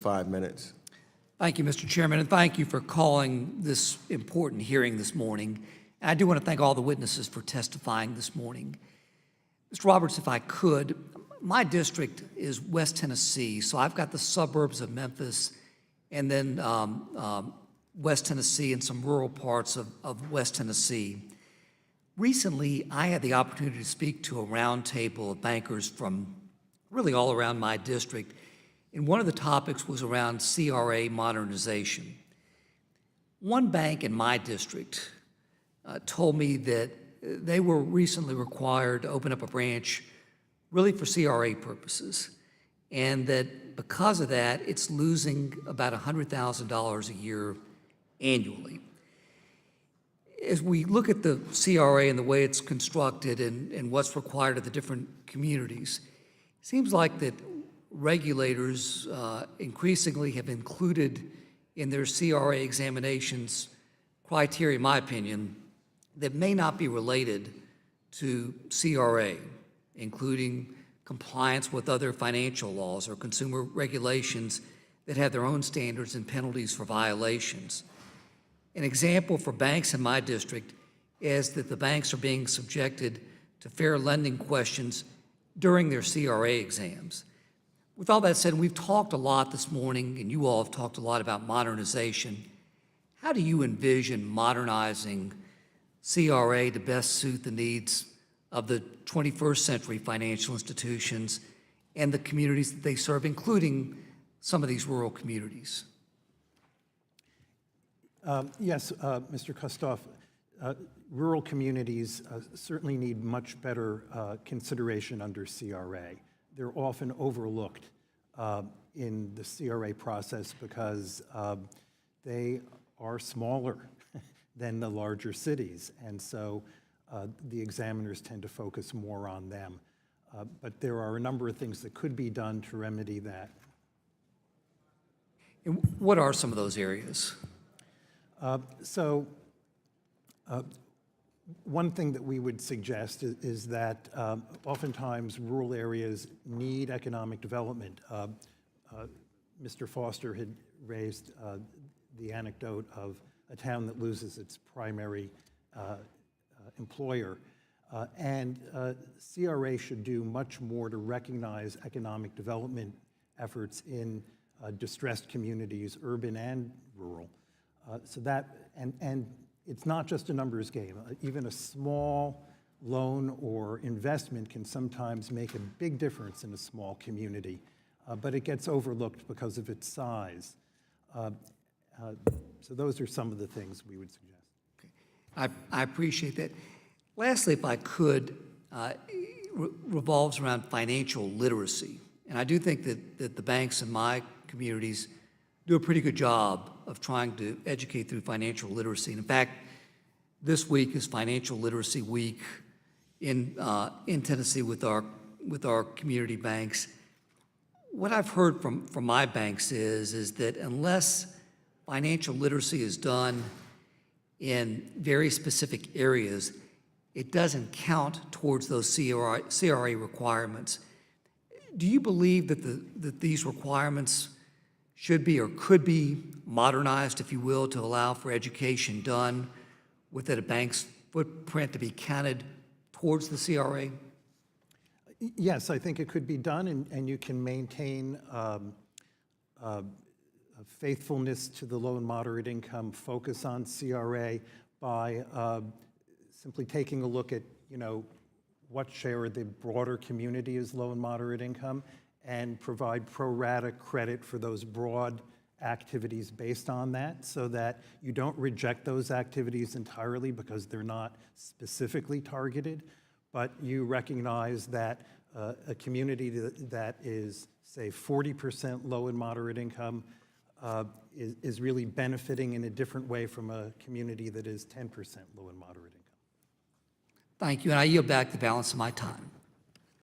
5 minutes. Thank you, Mr. Chairman, and thank you for calling this important hearing this morning. And I do want to thank all the witnesses for testifying this morning. Mr. Roberts, if I could, my district is West Tennessee, so I've got the suburbs of Memphis and then West Tennessee and some rural parts of West Tennessee. Recently, I had the opportunity to speak to a roundtable of bankers from really all around my district, and one of the topics was around CRA modernization. One bank in my district told me that they were recently required to open up a branch really for CRA purposes, and that because of that, it's losing about $100,000 a year annually. As we look at the CRA and the way it's constructed and what's required of the different communities, it seems like that regulators increasingly have included in their CRA examinations criteria, in my opinion, that may not be related to CRA, including compliance with other financial laws or consumer regulations that have their own standards and penalties for violations. An example for banks in my district is that the banks are being subjected to fair lending questions during their CRA exams. With all that said, we've talked a lot this morning, and you all have talked a lot about modernization. How do you envision modernizing CRA to best suit the needs of the 21st century financial institutions and the communities that they serve, including some of these rural communities? Yes, Mr. Kustoff, rural communities certainly need much better consideration under CRA. They're often overlooked in the CRA process because they are smaller than the larger cities, and so the examiners tend to focus more on them. But there are a number of things that could be done to remedy that. And what are some of those areas? One thing that we would suggest is that oftentimes rural areas need economic development. Mr. Foster had raised the anecdote of a town that loses its primary employer. And CRA should do much more to recognize economic development efforts in distressed communities, urban and rural. And it's not just a numbers game. Even a small loan or investment can sometimes make a big difference in a small community, but it gets overlooked because of its size. So those are some of the things we would suggest. Okay. I appreciate that. Lastly, if I could, revolves around financial literacy. And I do think that the banks in my communities do a pretty good job of trying to educate through financial literacy. And in fact, this week is Financial Literacy Week in Tennessee with our community banks. What I've heard from my banks is that unless financial literacy is done in very specific areas, it doesn't count towards those CRA requirements. Do you believe that these requirements should be or could be modernized, if you will, to allow for education done within a bank's footprint to be counted towards the CRA? Yes, I think it could be done, and you can maintain a faithfulness to the low and moderate income focus on CRA by simply taking a look at, what share of the broader community is low and moderate income, and provide pro rata credit for those broad activities based on that, so that you don't reject those activities entirely because they're not specifically targeted, but you recognize that a community that is, say, 40% low and moderate income is really benefiting in a different way from a community that is 10% low and moderate income. Thank you, and I yield back the balance of my time.